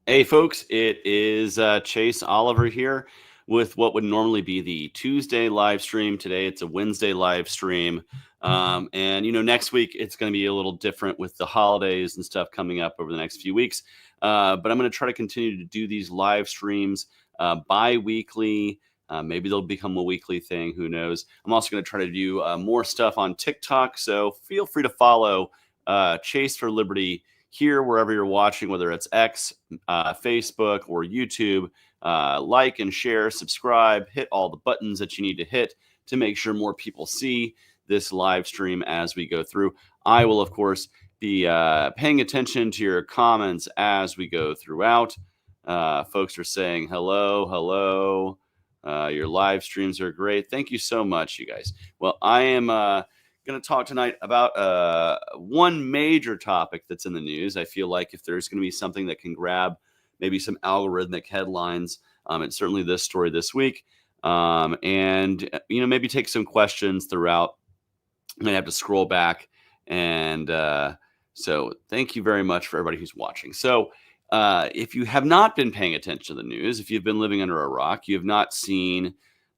Hey, folks, it is Chase Oliver here with what would normally be the Tuesday live stream. Today, it's a Wednesday live stream. And, next week, it's going to be a little different with the holidays and stuff coming up over the next few weeks. But I'm going to try to continue to do these live streams bi weekly. Maybe they'll become a weekly thing. Who knows? I'm also going to try to do more stuff on TikTok. So feel free to follow Chase for Liberty here, wherever you're watching, whether it's X, Facebook, or YouTube. Like and share, subscribe, hit all the buttons that you need to hit to make sure more people see this live stream as we go through. I will, of course, be paying attention to your comments as we go throughout. Folks are saying hello, hello. Your live streams are great. Thank you so much, you guys. Well, I am going to talk tonight about one major topic that's in the news. I feel like if there's going to be something that can grab maybe some algorithmic headlines, it's certainly this story this week. And maybe take some questions throughout. I'm going to have to scroll back. And so thank you very much for everybody who's watching. So if you have not been paying attention to the news, if you've been living under a rock, you have not seen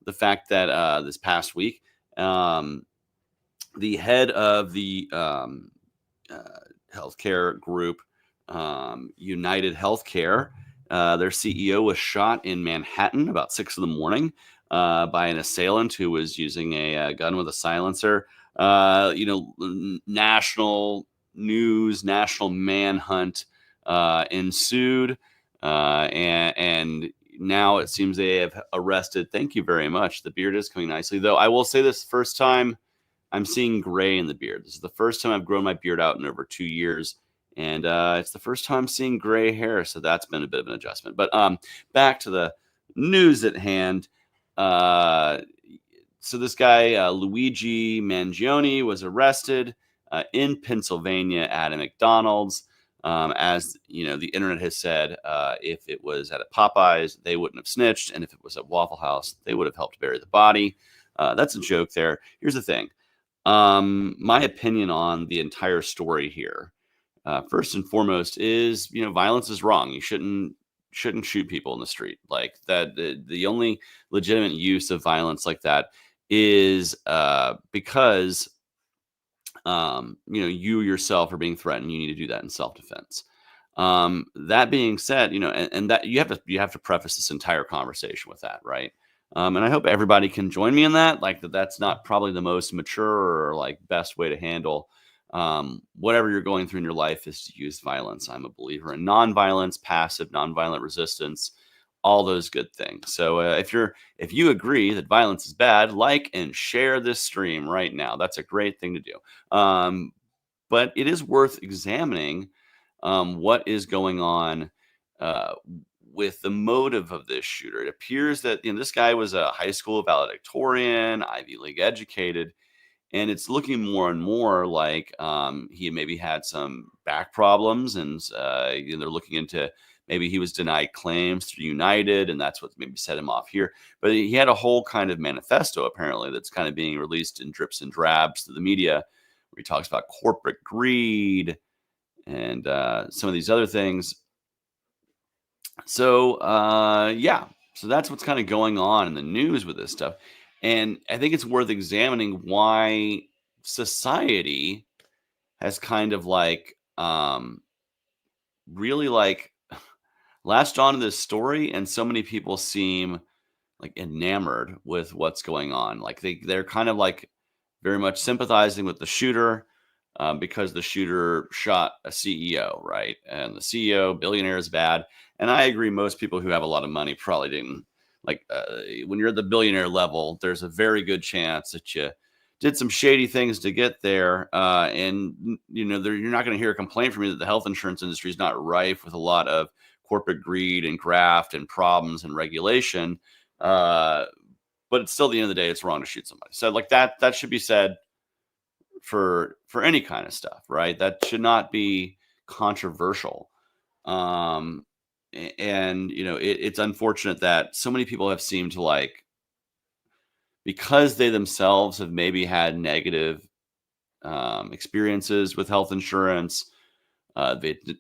the fact that this past week, the head of the healthcare group, United Healthcare, their CEO was shot in Manhattan about 6 a.m. By an assailant who was using a gun with a silencer. National news, national manhunt ensued, and now it seems they have arrested. Thank you very much. The beard is coming nicely, though. I will say this: first time I'm seeing gray in the beard. This is the first time I've grown my beard out in over 2 years. And it's the first time I'm seeing gray hair. So that's been a bit of an adjustment. But back to the news at hand. So this guy, Luigi Mangione, was arrested in Pennsylvania at a McDonald's. As the internet has said, if it was at a Popeyes, they wouldn't have snitched. And if it was at Waffle House, they would have helped bury the body. That's a joke there. Here's the thing. My opinion on the entire story here, first and foremost, is violence is wrong. You shouldn't shoot people in the street like that. The only legitimate use of violence like that is because you yourself are being threatened. You need to do that in self-defense. That being said, and that you have to preface this entire conversation with that, right? And I hope everybody can join me in that. Like that's not probably the most mature or like best way to handle whatever you're going through in your life is to use violence. I'm a believer in nonviolence, passive, nonviolent resistance, all those good things. So if you agree that violence is bad, like and share this stream right now. That's a great thing to do. But it is worth examining what is going on with the motive of this shooter. It appears that this guy was a high school valedictorian, Ivy League educated, and it's looking more and more like he maybe had some back problems, and they're looking into maybe he was denied claims through United, and that's what maybe set him off here. But he had a whole kind of manifesto apparently that's kind of being released in drips and drabs to the media, where he talks about corporate greed and some of these other things. So so that's what's kind of going on in the news with this stuff. And I think it's worth examining why society has kind of like really like latched onto this story, and so many people seem like enamored with what's going on. Like they're kind of like very much sympathizing with the shooter because the shooter shot a CEO, right? And the CEO, billionaire, is bad. And I agree, most people who have a lot of money probably didn't when you're at the billionaire level, there's a very good chance that you did some shady things to get there. And you're not going to hear a complaint from me that the health insurance industry is not rife with a lot of corporate greed and graft and problems and regulation. But it's still, at the end of the day, it's wrong to shoot somebody. So like that should be said for any kind of stuff, right? That should not be controversial. And it's unfortunate that so many people have seemed to like, because they themselves have maybe had negative experiences with health insurance,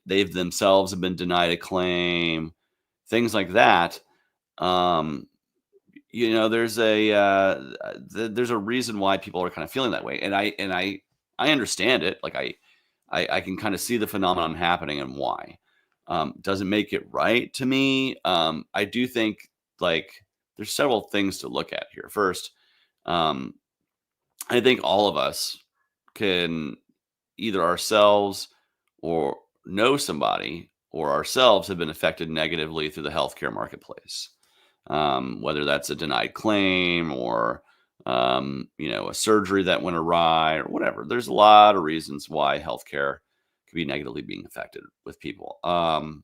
They've themselves have been denied a claim, things like that. Um, there's a reason why people are kind of feeling that way, and I understand it. Like I can kind of see the phenomenon happening and why. Doesn't make it right to me. I do think like there's several things to look at here. First, um, I think all of us can either ourselves or know somebody or ourselves have been affected negatively through the healthcare marketplace. Whether that's a denied claim or a surgery that went awry or whatever. There's a lot of reasons why healthcare could be negatively being affected with people. And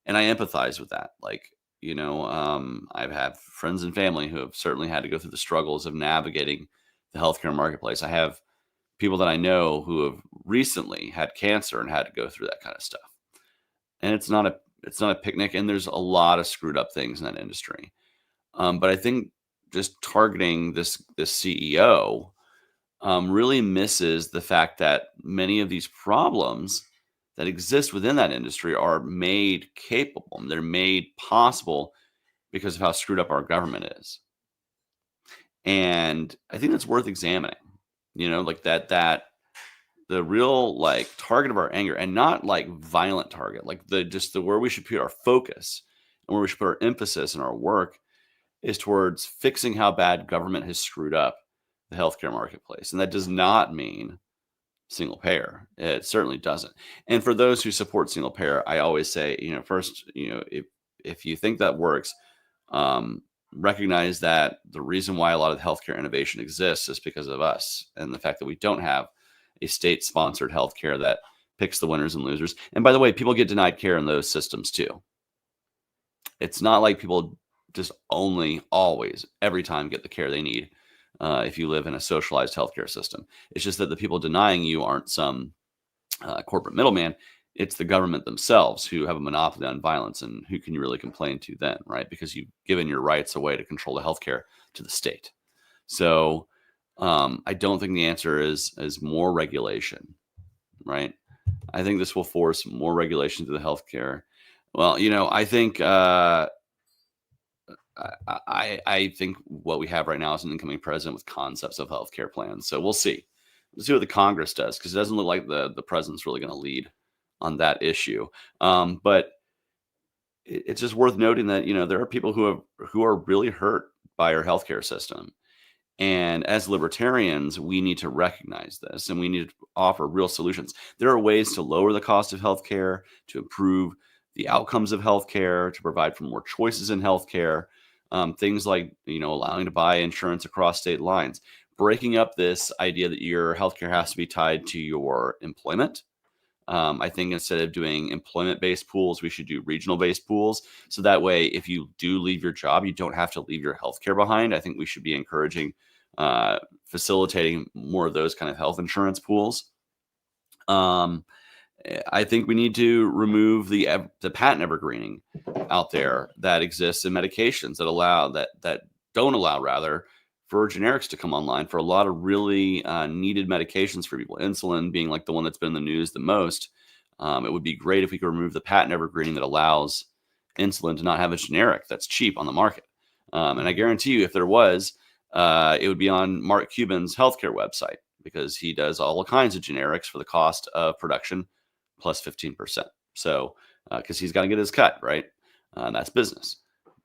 I empathize with that. Like, I've had friends and family who have certainly had to go through the struggles of navigating the healthcare marketplace. I have people that I know who have recently had cancer and had to go through that kind of stuff. And it's not a picnic, and there's a lot of screwed up things in that industry. But I think just targeting this CEO really misses the fact that many of these problems that exist within that industry are made capable. They're made possible because of how screwed up our government is. And I think that's worth examining. Like that the real like target of our anger, and not like violent target, like the where we should put our focus and where we should put our emphasis in our work is towards fixing how bad government has screwed up the healthcare marketplace. And that does not mean single payer. It certainly doesn't. And for those who support single payer, I always say, first, if you think that works, um, recognize that the reason why a lot of healthcare innovation exists is because of us and the fact that we don't have a state-sponsored healthcare that picks the winners and losers. And by the way, people get denied care in those systems too. It's not like people just only always every time get the care they need if you live in a socialized healthcare system. It's just that the people denying you aren't some corporate middleman. It's the government themselves who have a monopoly on violence, and who can you really complain to then, right? Because you've given your rights away to control the healthcare to the state. So I don't think the answer is more regulation, right? I think this will force more regulation to the healthcare. Well, I think I think what we have right now is an incoming president with concepts of healthcare plans. So we'll see. We'll see what the Congress does, because it doesn't look like the president's really going to lead on that issue. But it's just worth noting that there are people who are really hurt by our healthcare system. And as libertarians, we need to recognize this, and we need to offer real solutions. There are ways to lower the cost of healthcare, to improve the outcomes of healthcare, to provide for more choices in healthcare. Things like allowing to buy insurance across state lines, breaking up this idea that your healthcare has to be tied to your employment. I think instead of doing employment-based pools, we should do regional-based pools. So that way, if you do leave your job, you don't have to leave your healthcare behind. I think we should be encouraging, facilitating more of those kind of health insurance pools. I think we need to remove the patent evergreening out there that exists in medications that don't allow rather for generics to come online for a lot of really needed medications for people. Insulin being like the one that's been in the news the most. It would be great if we could remove the patent evergreening that allows insulin to not have a generic that's cheap on the market. And I guarantee you, if there was, it would be on Mark Cuban's healthcare website, because he does all kinds of generics for the cost of production plus 15%. So, because he's got to get his cut, right? That's business.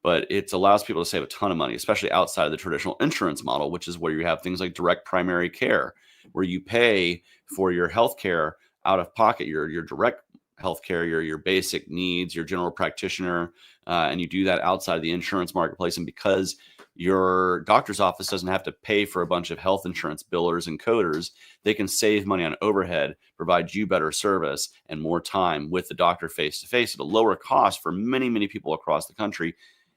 But it allows people to save a ton of money, especially outside of the traditional insurance model, which is where you have things like direct primary care, where you pay for your health care out of pocket, your direct health care, your basic needs, your general practitioner, and you do that outside of the insurance marketplace. And because your doctor's office doesn't have to pay for a bunch of health insurance billers and coders, they can save money on overhead, provide you better service and more time with the doctor face to face at a lower cost for many, many people across the country.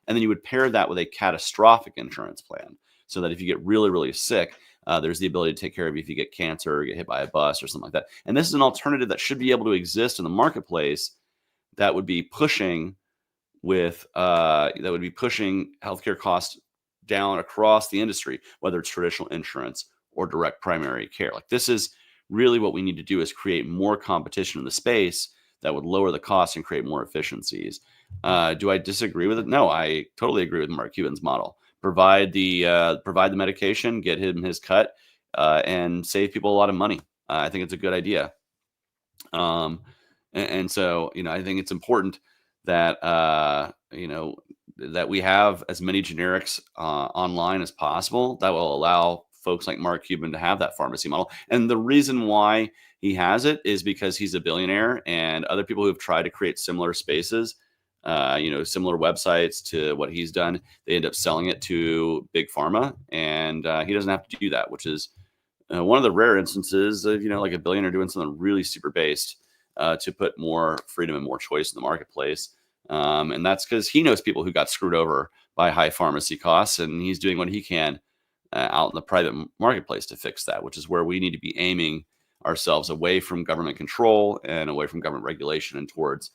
And then you would pair that with a catastrophic insurance plan, so that if you get really, really sick, there's the ability to take care of you if you get cancer or get hit by a bus or something like that. And this is an alternative that should be able to exist in the marketplace that would be pushing healthcare costs down across the industry, whether it's traditional insurance or direct primary care. Like, this is really what we need to do, is create more competition in the space that would lower the cost and create more efficiencies. Do I disagree with it? No, I totally agree with Mark Cuban's model. Provide the medication, get him his cut, and save people a lot of money. I think it's a good idea. Um, and so, I think it's important that, that we have as many generics online as possible that will allow folks like Mark Cuban to have that pharmacy model. And the reason why he has it is because he's a billionaire, and other people who've tried to create similar spaces, similar websites to what he's done, they end up selling it to big pharma, and he doesn't have to do that, which is one of the rare instances of, like a billionaire doing something really super based to put more freedom and more choice in the marketplace. And that's because he knows people who got screwed over by high pharmacy costs, and he's doing what he can out in the private marketplace to fix that, which is where we need to be aiming ourselves away from government control and away from government regulation and towards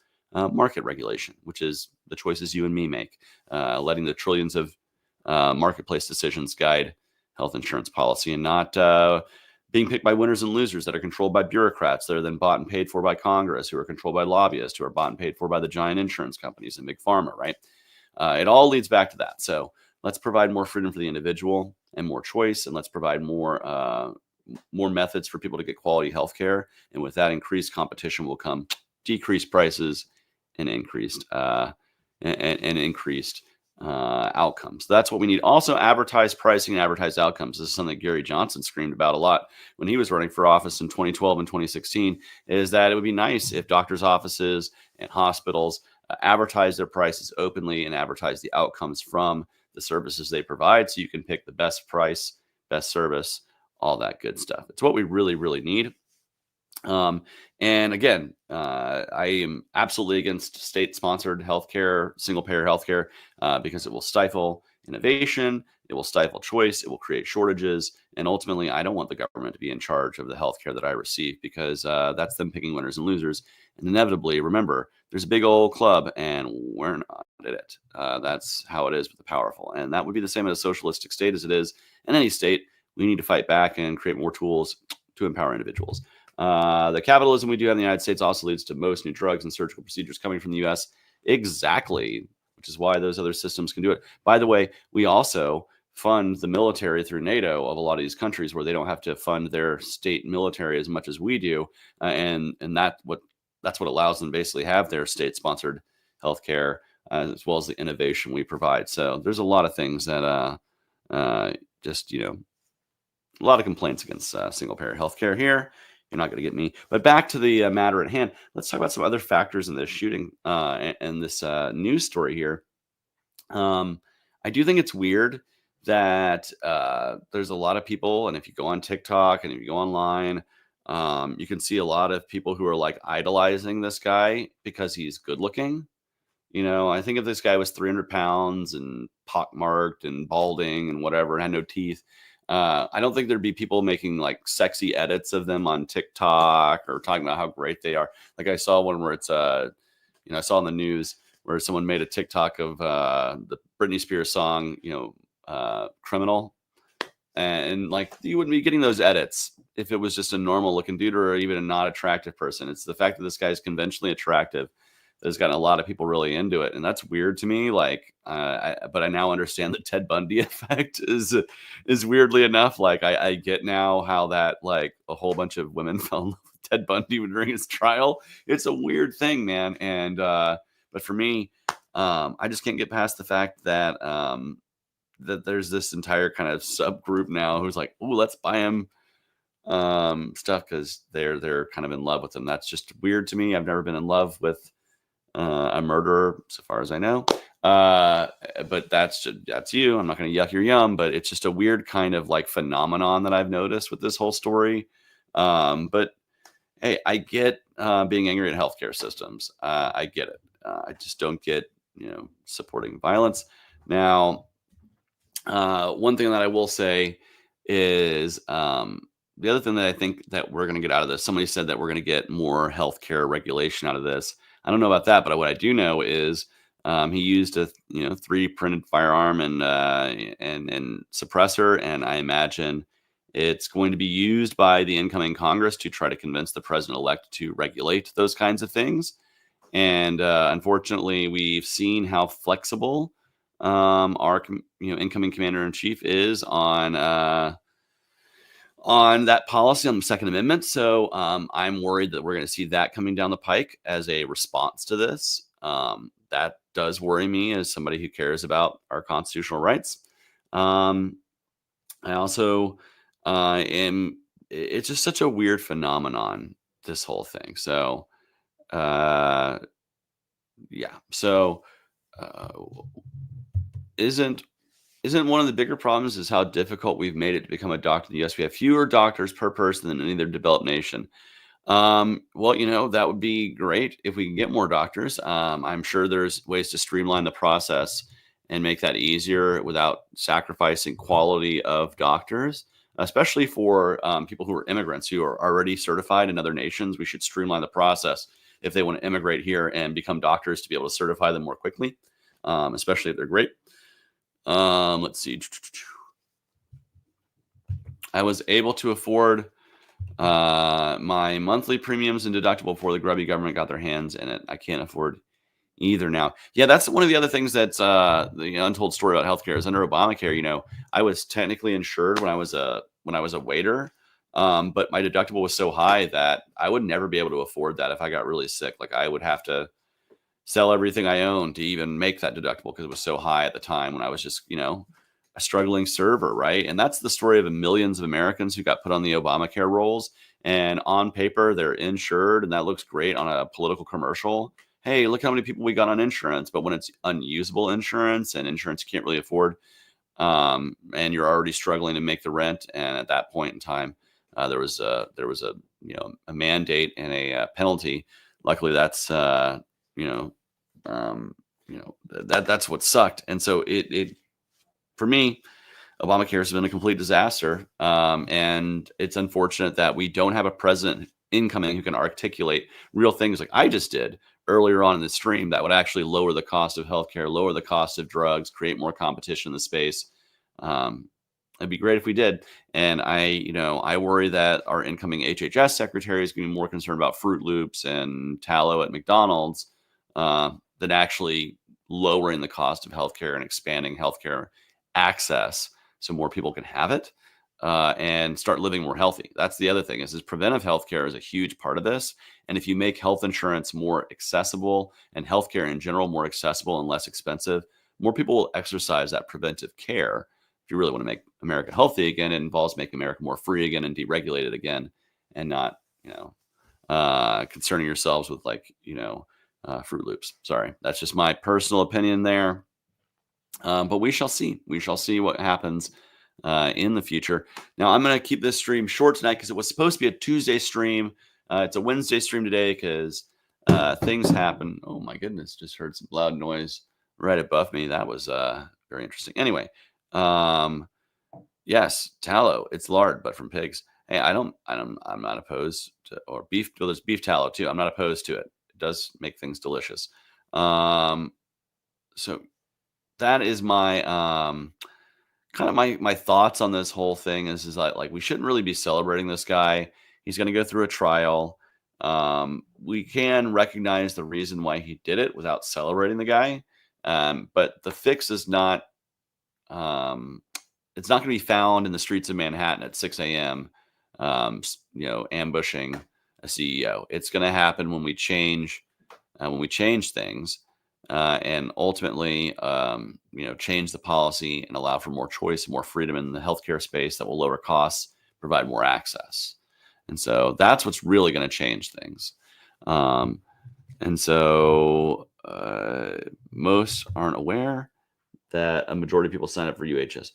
market regulation, which is the choices you and me make, letting the trillions of marketplace decisions guide health insurance policy, and not being picked by winners and losers that are controlled by bureaucrats that are then bought and paid for by Congress, who are controlled by lobbyists, who are bought and paid for by the giant insurance companies and big pharma, right? It all leads back to that. So let's provide more freedom for the individual and more choice, and let's provide more methods for people to get quality healthcare. And with that, increased competition will come decreased prices and increased outcomes. That's what we need. Also, advertised pricing and advertised outcomes. This is something Gary Johnson screamed about a lot when he was running for office in 2012 and 2016, is that it would be nice if doctors' offices and hospitals advertise their prices openly and advertise the outcomes from the services they provide, so you can pick the best price, best service, all that good stuff. It's what we really, really need. And again, I am absolutely against state-sponsored healthcare, single-payer healthcare, because it will stifle innovation, it will stifle choice, it will create shortages, and ultimately, I don't want the government to be in charge of the healthcare that I receive, because that's them picking winners and losers. And inevitably, remember, there's a big old club, and we're not in it. That's how it is with the powerful, and that would be the same in a socialistic state as it is in any state. We need to fight back and create more tools to empower individuals. The capitalism we do have in the United States also leads to most new drugs and surgical procedures coming from the U.S. Exactly, which is why those other systems can do it. By the way, we also fund the military through NATO of a lot of these countries, where they don't have to fund their state military as much as we do, and that's what allows them to basically have their state-sponsored healthcare, as well as the innovation we provide. So there's a lot of things that a lot of complaints against single-payer healthcare here. You're not going to get me. But back to the matter at hand. Let's talk about some other factors in this shooting and this news story here. I do think it's weird that there's a lot of people, and if you go on TikTok and if you go online, you can see a lot of people who are like idolizing this guy because he's good looking. I think if this guy was 300 pounds and pockmarked and balding and whatever and had no teeth, I don't think there'd be people making like sexy edits of them on TikTok or talking about how great they are. Like I saw one where it's, I saw in the news where someone made a TikTok of the Britney Spears song, Criminal. And like, you wouldn't be getting those edits if it was just a normal looking dude or even a not attractive person. It's the fact that this guy is conventionally attractive that's gotten a lot of people really into it, and that's weird to me. Like, but I now understand the Ted Bundy effect is weirdly enough. Like, I get now how that, like, a whole bunch of women fell in love with Ted Bundy during his trial. It's a weird thing, man. And but for me, I just can't get past the fact that that there's this entire kind of subgroup now who's like, "Oh, let's buy him stuff because they're kind of in love with him." That's just weird to me. I've never been in love with a murderer, so far as I know. But that's you. I'm not going to yuck your yum, but it's just a weird kind of like phenomenon that I've noticed with this whole story. But hey, I get being angry at healthcare systems. I get it. I just don't get, supporting violence. Now, one thing that I will say is the other thing that I think that we're going to get out of this, somebody said that we're going to get more healthcare regulation out of this. I don't know about that, but what I do know is he used a 3D printed firearm and suppressor, and I imagine It's going to be used by the incoming Congress to try to convince the president-elect to regulate those kinds of things. And unfortunately, we've seen how flexible our incoming commander in chief is on that policy on the Second Amendment. So I'm worried that we're going to see that coming down the pike as a response to this. That does worry me as somebody who cares about our constitutional rights. I also am. It's just such a weird phenomenon, this whole thing. So uh, yeah. So uh, isn't one of the bigger problems is how difficult we've made it to become a doctor in the U.S. We have fewer doctors per person than any other developed nation. Well, that would be great if we can get more doctors. I'm sure there's ways to streamline the process and make that easier without sacrificing quality of doctors, especially for people who are immigrants who are already certified in other nations. We should streamline the process if they want to immigrate here and become doctors to be able to certify them more quickly, especially if they're great. Let's see. I was able to afford my monthly premiums and deductible before the grubby government got their hands in it. I can't afford either now. Yeah, that's one of the other things that's the untold story about healthcare is under Obamacare. I was technically insured when I was a waiter, but my deductible was so high that I would never be able to afford that if I got really sick. Like I would have to sell everything I owned to even make that deductible because it was so high at the time when I was just, a struggling server, right? And that's the story of millions of Americans who got put on the Obamacare rolls. And on paper, they're insured, and that looks great on a political commercial. Hey, look how many people we got on insurance. But when it's unusable insurance and insurance you can't really afford, and you're already struggling to make the rent, and at that point in time, there was a a mandate and a penalty. Luckily, that's you know, that's what sucked. And so it for me, Obamacare has been a complete disaster. And it's unfortunate that we don't have a president incoming who can articulate real things like I just did earlier on in the stream that would actually lower the cost of healthcare, lower the cost of drugs, create more competition in the space. It'd be great if we did. And I worry that our incoming HHS secretary is going to be more concerned about Fruit Loops and tallow at McDonald's than actually lowering the cost of healthcare and expanding healthcare access so more people can have it and start living more healthy. That's the other thing is preventive healthcare is a huge part of this. And if you make health insurance more accessible and healthcare in general more accessible and less expensive, more people will exercise that preventive care. If you really want to make America healthy again, it involves making America more free again and deregulated again, and not, concerning yourselves with Fruit Loops. Sorry, that's just my personal opinion there. But we shall see. We shall see what happens in the future. Now, I'm going to keep this stream short tonight because it was supposed to be a Tuesday stream. It's a Wednesday stream today because things happen. Oh, my goodness. Just heard some loud noise right above me. That was very interesting. Anyway, yes, tallow. It's lard, but from pigs. Hey, I'm not opposed to, or beef. Well, there's beef tallow too. I'm not opposed to it. It does make things delicious. So that is my kind of my thoughts on this whole thing is like we shouldn't really be celebrating this guy. He's going to go through a trial. We can recognize the reason why he did it without celebrating the guy. But the fix is not it's not going to be found in the streets of Manhattan at 6 a.m. Ambushing a CEO. It's going to happen when we change things. And ultimately, change the policy and allow for more choice, more freedom in the healthcare space that will lower costs, provide more access. And so that's what's really going to change things. And so most aren't aware that a majority of people sign up for UHS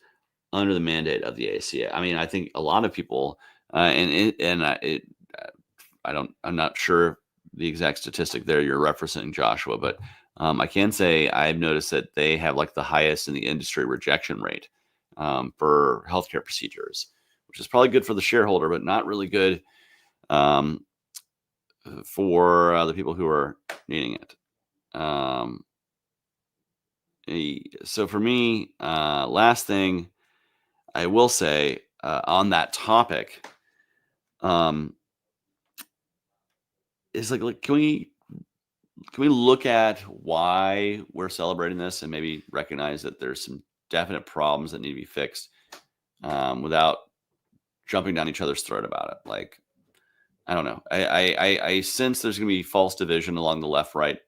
under the mandate of the ACA. I mean, I think a lot of people, I'm not sure the exact statistic there you're referencing, Joshua, but I can say I've noticed that they have like the highest in the industry rejection rate for healthcare procedures, which is probably good for the shareholder, but not really good for the people who are needing it. So for me, last thing I will say on that topic, is like can we look at why we're celebrating this and maybe recognize that there's some definite problems that need to be fixed, without jumping down each other's throat about it? Like, I don't know. I sense there's going to be false division along the left right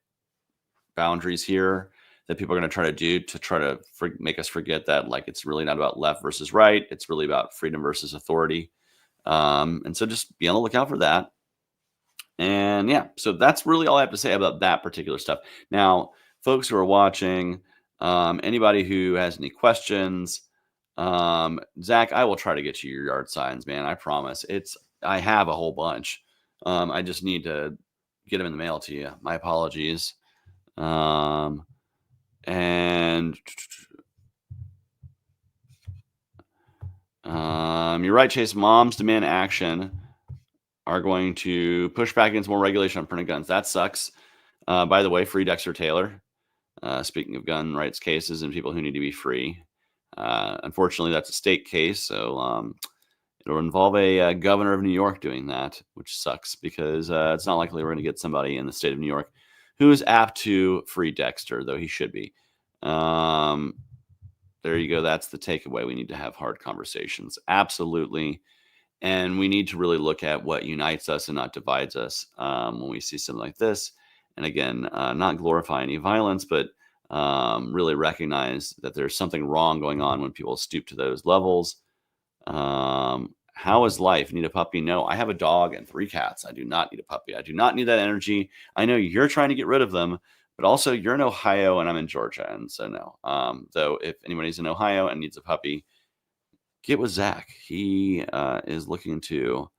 boundaries here that people are going to try to do to try to make us forget that, like, it's really not about left versus right. It's really about freedom versus authority. And so just be on the lookout for that. And yeah, so that's really all I have to say about that particular stuff. Now, folks who are watching, anybody who has any questions, Zach, I will try to get you your yard signs, man. I promise. I have a whole bunch. I just need to get them in the mail to you. My apologies. And you're right, Chase. Moms demand action are going to push back against more regulation on printed guns. That sucks. By the way, free Dexter Taylor. Speaking of gun rights cases and people who need to be free. Unfortunately, that's a state case, so it'll involve a governor of New York doing that, which sucks because it's not likely we're going to get somebody in the state of New York who is apt to free Dexter, though he should be. There you go. That's the takeaway. We need to have hard conversations. Absolutely. And we need to really look at what unites us and not divides us when we see something like this. And again, not glorify any violence, but really recognize that there's something wrong going on when people stoop to those levels. How is life? Need a puppy? No, I have a dog and 3 cats. I do not need a puppy. I do not need that energy. I know you're trying to get rid of them, but also you're in Ohio and I'm in Georgia. And so no, though if anybody's in Ohio and needs a puppy, get with Zach. He is looking to,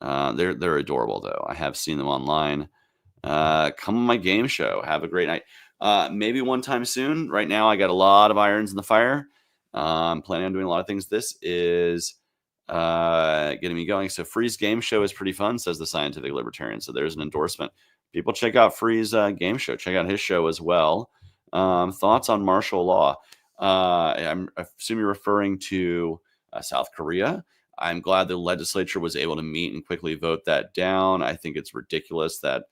they're adorable though. I have seen them online. Come on my game show. Have a great night. Maybe one time soon. Right now, I got a lot of irons in the fire. I'm planning on doing a lot of things. This is getting me going. So Free's game show is pretty fun, says the Scientific Libertarian. So there's an endorsement. People check out Free's game show. Check out his show as well. Thoughts on martial law? I assume you're referring to South Korea. I'm glad the legislature was able to meet and quickly vote that down. I think it's ridiculous that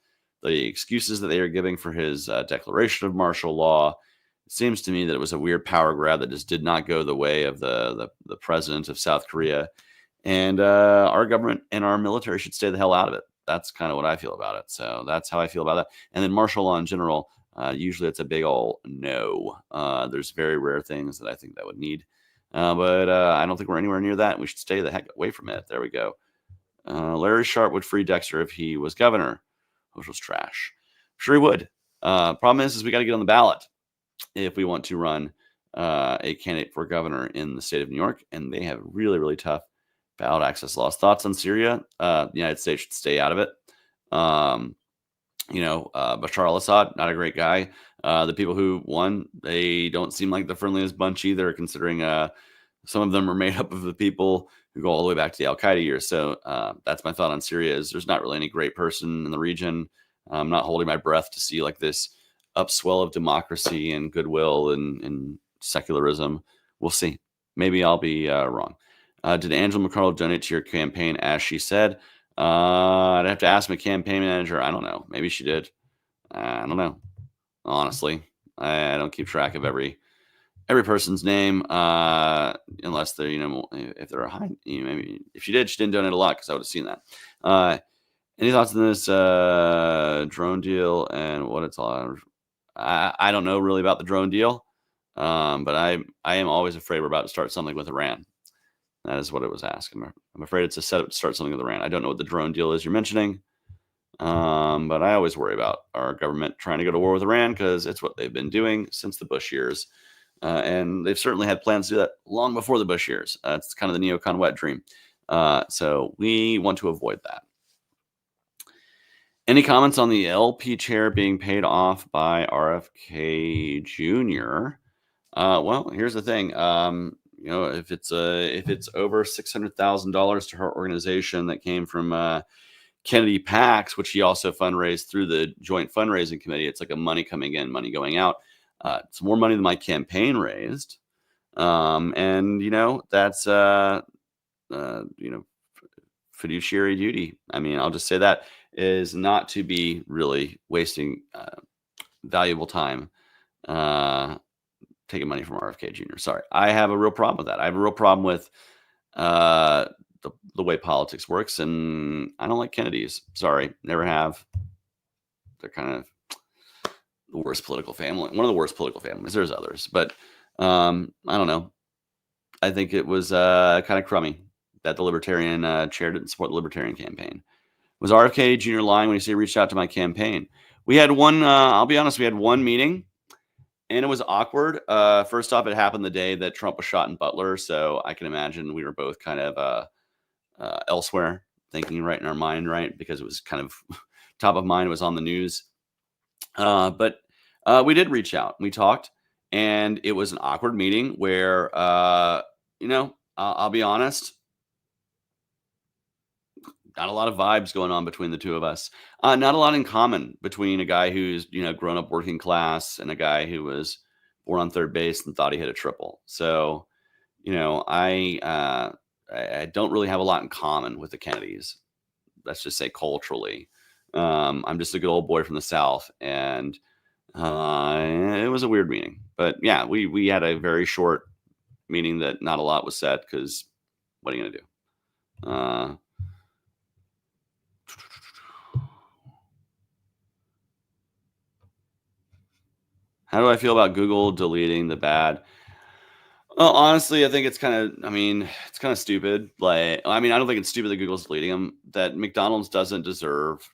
the excuses that they are giving for his declaration of martial law, it seems to me that it was a weird power grab that just did not go the way of the president of South Korea. And our government and our military should stay the hell out of it. That's kind of what I feel about it. So that's how I feel about that. And then martial law in general, usually it's a big old no. There's very rare things that I think that would need. But I don't think we're anywhere near that. We should stay the heck away from it. There we go. Larry Sharp would free Dexter if he was governor, which was trash. Sure he would. Problem is we got to get on the ballot if we want to run a candidate for governor in the state of New York. And they have really, really tough ballot access laws. Thoughts on Syria? The United States should stay out of it. Bashar al-Assad, not a great guy. The people who won, they don't seem like the friendliest bunch either, considering some of them are made up of the people who go all the way back to the Al-Qaeda years. So that's my thought on Syria is there's not really any great person in the region. I'm not holding my breath to see like this upswell of democracy and goodwill and secularism. We'll see. Maybe I'll be wrong. Did Angela McCardle donate to your campaign as she said? I'd have to ask my campaign manager. I don't know. Maybe she did. I don't know. Honestly, I don't keep track of every person's name, unless they're, if they're a high, maybe if she didn't donate a lot because I would have seen that. Any thoughts on this drone deal and what it's all? I don't know really about the drone deal, but I am always afraid we're about to start something with Iran. That is what it was asking. I'm afraid it's a setup to start something with Iran. I don't know what the drone deal is you're mentioning, but I always worry about our government trying to go to war with Iran because it's what they've been doing since the Bush years. And they've certainly had plans to do that long before the Bush years. It's kind of the neocon wet dream. So we want to avoid that. Any comments on the LP chair being paid off by RFK Jr.? Well, here's the thing. If it's over $600,000 to her organization that came from Kennedy PACs, which he also fundraised through the joint fundraising committee, it's like a money coming in, money going out. It's more money than my campaign raised. And that's fiduciary duty. I mean, I'll just say that is not to be really wasting valuable time taking money from RFK Jr. Sorry, I have a real problem with that. I have a real problem with uh, the way politics works, and I don't like Kennedys. Sorry, never have. They're kind of the worst political family. One of the worst political families. There's others, but I don't know. I think it was kind of crummy that the Libertarian chair didn't support the Libertarian campaign. Was RFK Jr. lying when he said he reached out to my campaign? We had one. I'll be honest. We had one meeting, and it was awkward. First off, it happened the day that Trump was shot in Butler, so I can imagine we were both kind of elsewhere, thinking right in our mind, right, because it was kind of top of mind. It was on the news, but we did reach out. We talked, and it was an awkward meeting where, I'll be honest, not a lot of vibes going on between the two of us. Not a lot in common between a guy who's grown up working class and a guy who was born on third base and thought he hit a triple. So, I don't really have a lot in common with the Kennedys. Let's just say culturally. I'm just a good old boy from the South, and it was a weird meeting. But yeah, we had a very short meeting that not a lot was said because what are you gonna do? How do I feel about Google deleting the bad? Well, honestly, I think it's kind of stupid. Like, I don't think it's stupid that Google's deleting them. That McDonald's doesn't deserve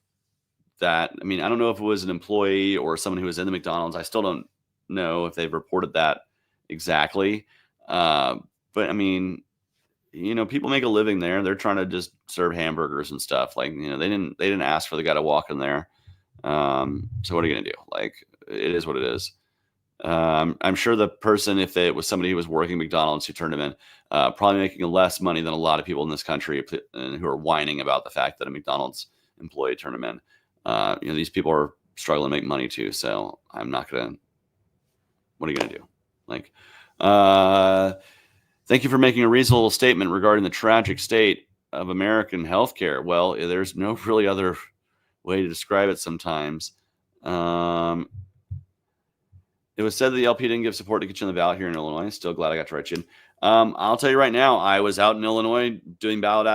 that. I mean, I don't know if it was an employee or someone who was in the McDonald's. I still don't know if they've reported that exactly. But I mean, people make a living there. They're trying to just serve hamburgers and stuff. Like, they didn't ask for the guy to walk in there. So what are you gonna do? Like, it is what it is. I'm sure the person, if it was somebody who was working McDonald's who turned him in, probably making less money than a lot of people in this country who are whining about the fact that a McDonald's employee turned him in. These people are struggling to make money too. So I'm not gonna. What are you gonna do? Like, thank you for making a reasonable statement regarding the tragic state of American healthcare. Well, there's no really other way to describe it sometimes. It was said that the LP didn't give support to get you on the ballot here in Illinois. Still glad I got to write you in. I'll tell you right now, I was out in Illinois doing ballot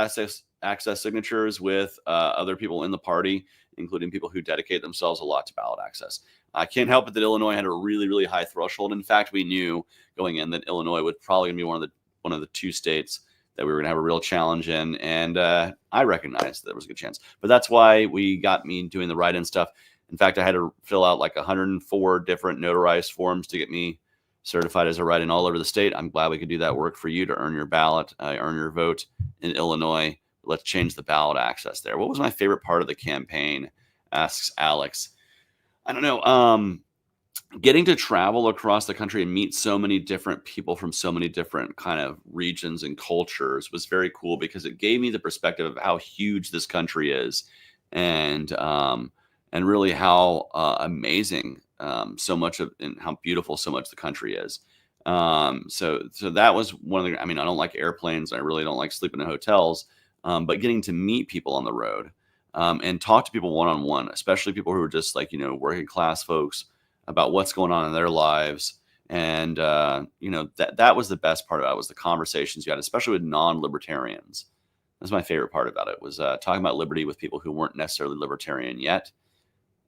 access signatures with other people in the party, including people who dedicate themselves a lot to ballot access. I can't help it that Illinois had a really, really high threshold. In fact, we knew going in that Illinois would probably be one of the two states that we were going to have a real challenge in, and I recognized that there was a good chance. But that's why we got me doing the write-in stuff. In fact, I had to fill out like 104 different notarized forms to get me certified as a write-in all over the state. I'm glad we could do that work for you to earn your ballot, earn your vote in Illinois. Let's change the ballot access there. What was my favorite part of the campaign? Asks Alex. I don't know. Getting to travel across the country and meet so many different people from so many different kind of regions and cultures was very cool because it gave me the perspective of how huge this country is, and really how amazing so much of and how beautiful so much the country is. So that was one of the. I mean, I don't like airplanes. I really don't like sleeping in hotels. But getting to meet people on the road and talk to people one-on-one, especially people who are just like working class folks, about what's going on in their lives. And that was the best part about it, was the conversations you had, especially with non-libertarians. That's my favorite part about it, was talking about liberty with people who weren't necessarily libertarian yet,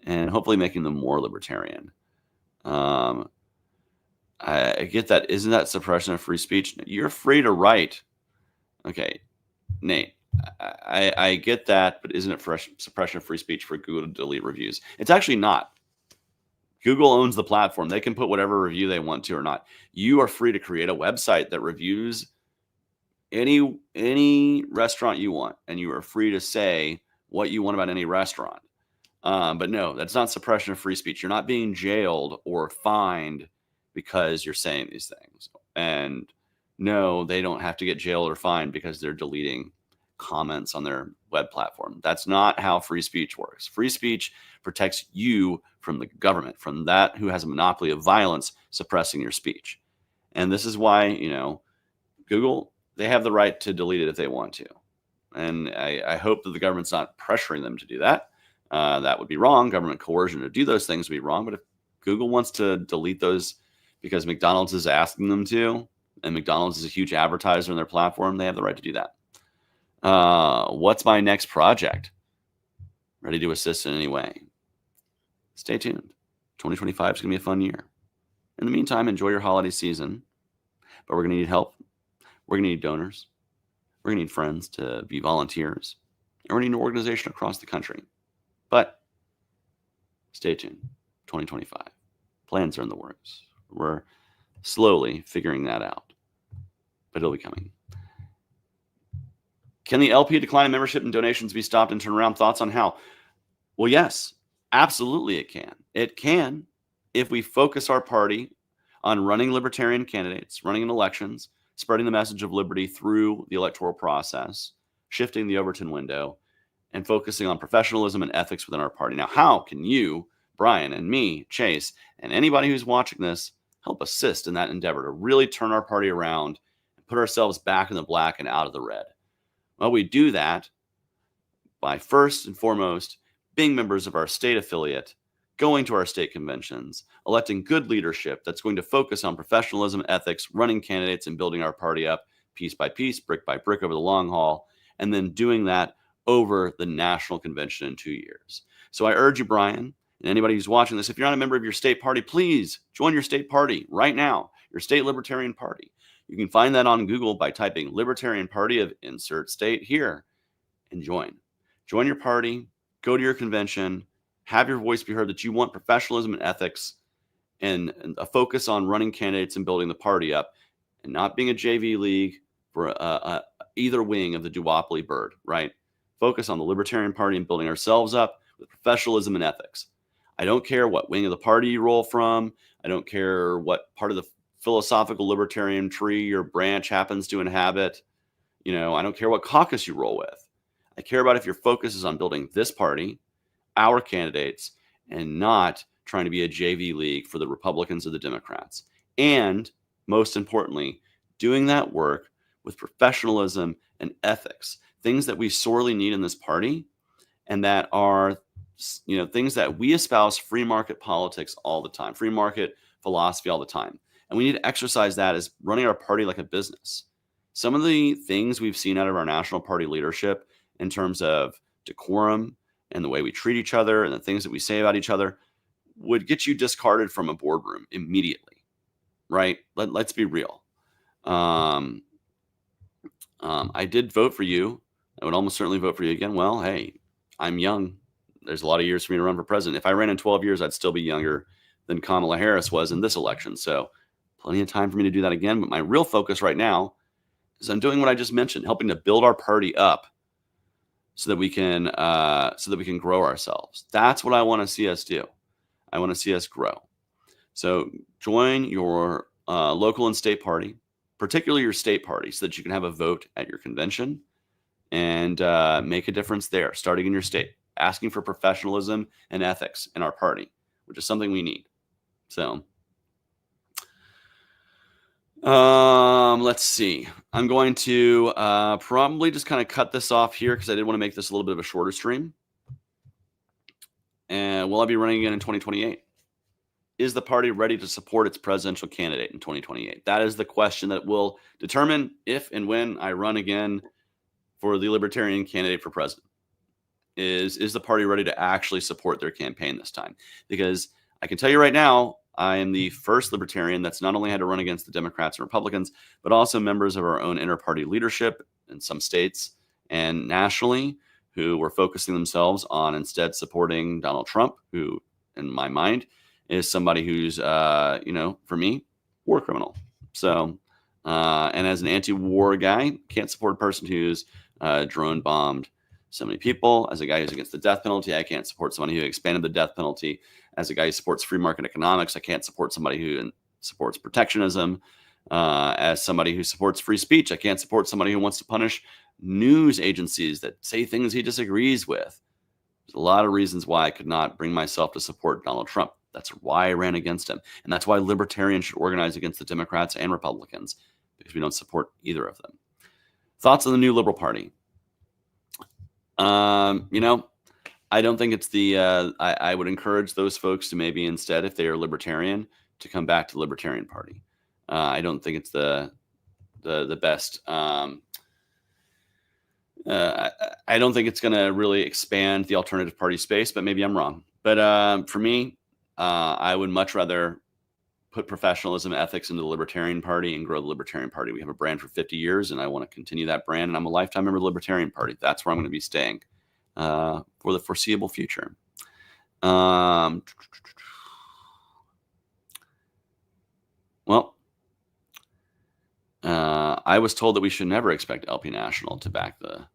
and hopefully making them more libertarian. I get that. Isn't that suppression of free speech? You're free to write. Okay, Nate, I get that, but isn't it suppression of free speech for Google to delete reviews? It's actually not. Google owns the platform. They can put whatever review they want to or not. You are free to create a website that reviews any restaurant you want, and you are free to say what you want about any restaurant. But no, that's not suppression of free speech. You're not being jailed or fined because you're saying these things. And no, they don't have to get jailed or fined because they're deleting comments on their web platform. That's not how free speech works. Free speech protects you from the government, from that who has a monopoly of violence suppressing your speech. And this is why, Google they have the right to delete it if they want to. And I hope that the government's not pressuring them to do that. That would be wrong. Government coercion to do those things would be wrong. But if Google wants to delete those because McDonald's is asking them to, and McDonald's is a huge advertiser on their platform, they have the right to do that. What's my next project? Ready to assist in any way. Stay tuned. 2025 is going to be a fun year. In the meantime, enjoy your holiday season. But we're going to need help. We're going to need donors. We're going to need friends to be volunteers. And we're going to need an organization across the country. But stay tuned. 2025. Plans are in the works. We're slowly figuring that out. But it'll be coming. Can the LP decline in membership and donations be stopped and turned around? Thoughts on how? Well, yes, absolutely it can. It can if we focus our party on running libertarian candidates, running in elections, spreading the message of liberty through the electoral process, shifting the Overton window, and focusing on professionalism and ethics within our party. Now, how can you, Brian, and me, Chase, and anybody who's watching this help assist in that endeavor to really turn our party around and put ourselves back in the black and out of the red? Well, we do that by first and foremost being members of our state affiliate, going to our state conventions, electing good leadership that's going to focus on professionalism, ethics, running candidates, and building our party up piece by piece, brick by brick over the long haul, and then doing that over the national convention in 2 years. So I urge you, Brian, and anybody who's watching this, if you're not a member of your state party, please join your state party right now, your state Libertarian Party. You can find that on Google by typing Libertarian Party of insert state here and join. Join your party, go to your convention, have your voice be heard that you want professionalism and ethics and a focus on running candidates and building the party up and not being a JV league for either wing of the duopoly bird, right? Focus on the Libertarian Party and building ourselves up with professionalism and ethics. I don't care what wing of the party you roll from. I don't care what part of the philosophical libertarian tree or branch happens to inhabit. I don't care what caucus you roll with. I care about if your focus is on building this party, our candidates, and not trying to be a JV league for the Republicans or the Democrats. And most importantly, doing that work with professionalism and ethics, things that we sorely need in this party, and that are, things that we espouse free market politics all the time, free market philosophy all the time. And we need to exercise that as running our party like a business. Some of the things we've seen out of our national party leadership in terms of decorum and the way we treat each other and the things that we say about each other would get you discarded from a boardroom immediately, right? Let's be real. I did vote for you. I would almost certainly vote for you again. Well, hey, I'm young. There's a lot of years for me to run for president. If I ran in 12 years, I'd still be younger than Kamala Harris was in this election. So plenty of time for me to do that again. But my real focus right now is I'm doing what I just mentioned, helping to build our party up so that we can grow ourselves. That's what I want to see us do. I want to see us grow. So join your local and state party, particularly your state party, so that you can have a vote at your convention and make a difference there, starting in your state, asking for professionalism and ethics in our party, which is something we need. So let's see. I'm going to probably just kind of cut this off here because I did want to make this a little bit of a shorter stream. And will I be running again in 2028? Is the party ready to support its presidential candidate in 2028? That is the question that will determine if and when I run again for the Libertarian candidate for president. Is the party ready to actually support their campaign this time? Because I can tell you right now, I am the first Libertarian that's not only had to run against the Democrats and Republicans, but also members of our own inter-party leadership in some states and nationally who were focusing themselves on instead supporting Donald Trump, who, in my mind, is somebody who's, for me, war criminal. So, and as an anti-war guy, can't support a person who's drone bombed so many people. As a guy who's against the death penalty, I can't support somebody who expanded the death penalty. As a guy who supports free market economics, I can't support somebody who supports protectionism. As somebody who supports free speech, I can't support somebody who wants to punish news agencies that say things he disagrees with. There's a lot of reasons why I could not bring myself to support Donald Trump. That's why I ran against him. And that's why libertarians should organize against the Democrats and Republicans, because we don't support either of them. Thoughts on the new Liberal Party? You know, I don't think it's the. I would encourage those folks to maybe instead, if they are libertarian, to come back to the Libertarian Party. I don't think it's the best. I don't think it's going to really expand the alternative party space, but maybe I'm wrong. But for me, I would much rather put professionalism, ethics into the Libertarian Party and grow the Libertarian Party. We have a brand for 50 years, and I want to continue that brand. And I'm a lifetime member of the Libertarian Party. That's where I'm going to be staying for the foreseeable future. Well, I was told that we should never expect LP National to back the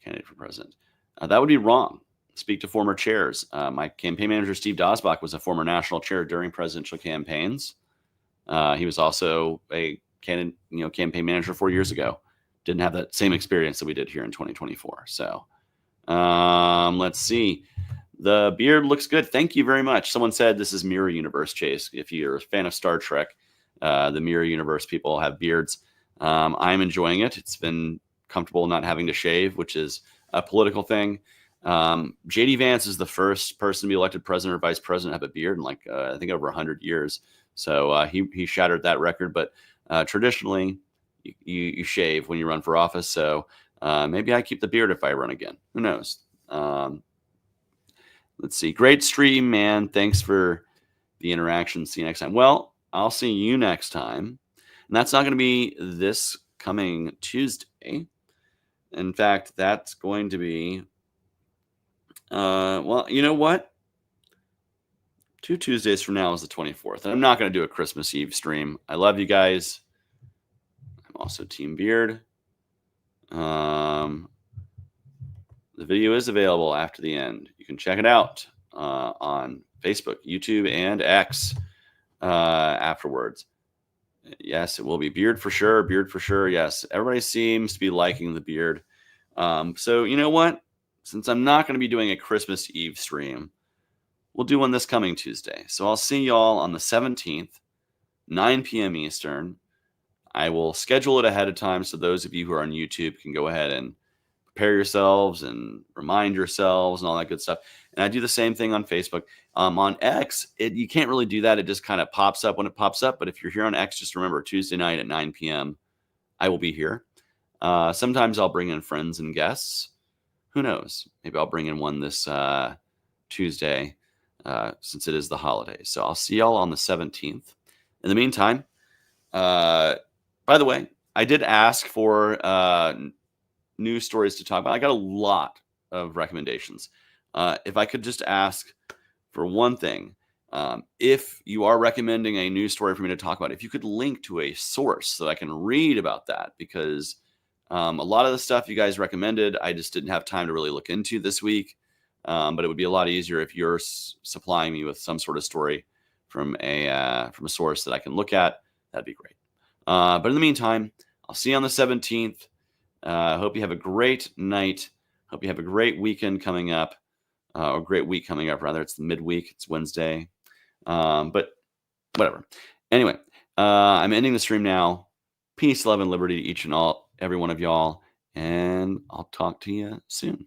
candidate for president. That would be wrong. Speak to former chairs. My campaign manager, Steve Dosbach, was a former national chair during presidential campaigns. He was also a campaign manager 4 years ago. Didn't have that same experience that we did here in 2024. So let's see. The beard looks good. Thank you very much. Someone said this is Mirror Universe, Chase. If you're a fan of Star Trek, the Mirror Universe people have beards. I'm enjoying it. It's been comfortable not having to shave, which is a political thing. JD Vance is the first person to be elected president or vice president to have a beard in I think over 100 years. So he shattered that record. But traditionally, you shave when you run for office. So maybe I keep the beard if I run again. Who knows? Let's see. Great stream, man. Thanks for the interaction. See you next time. Well, I'll see you next time. And that's not going to be this coming Tuesday. In fact, that's going to be, well, you know what? 2 Tuesdays from now is the 24th. And I'm not going to do a Christmas Eve stream. I love you guys. I'm also Team Beard. The video is available after the end. You can check it out on Facebook, YouTube, and X afterwards. Yes, it will be beard for sure. Beard for sure. Yes, everybody seems to be liking the beard. So you know what? Since I'm not going to be doing a Christmas Eve stream, we'll do one this coming Tuesday. So I'll see y'all on the 17th, 9 p.m. Eastern. I will schedule it ahead of time so those of you who are on YouTube can go ahead and prepare yourselves and remind yourselves and all that good stuff. And I do the same thing on Facebook. On X, you can't really do that. It just kind of pops up when it pops up. But if you're here on X, just remember Tuesday night at 9 p.m., I will be here. Sometimes I'll bring in friends and guests. Who knows? Maybe I'll bring in one this Tuesday since it is the holidays. So I'll see y'all on the 17th. In the meantime, by the way, I did ask for news stories to talk about. I got a lot of recommendations. If I could just ask for one thing, if you are recommending a news story for me to talk about, if you could link to a source so that I can read about that, because a lot of the stuff you guys recommended, I just didn't have time to really look into this week. But it would be a lot easier if you're supplying me with some sort of story from a source that I can look at. That'd be great. But in the meantime, I'll see you on the 17th. Hope you have a great night. Hope you have a great weekend coming up, or great week coming up, rather. It's the midweek. It's Wednesday. But whatever. Anyway, I'm ending the stream now. Peace, love, and liberty to each and every one of y'all. And I'll talk to you soon.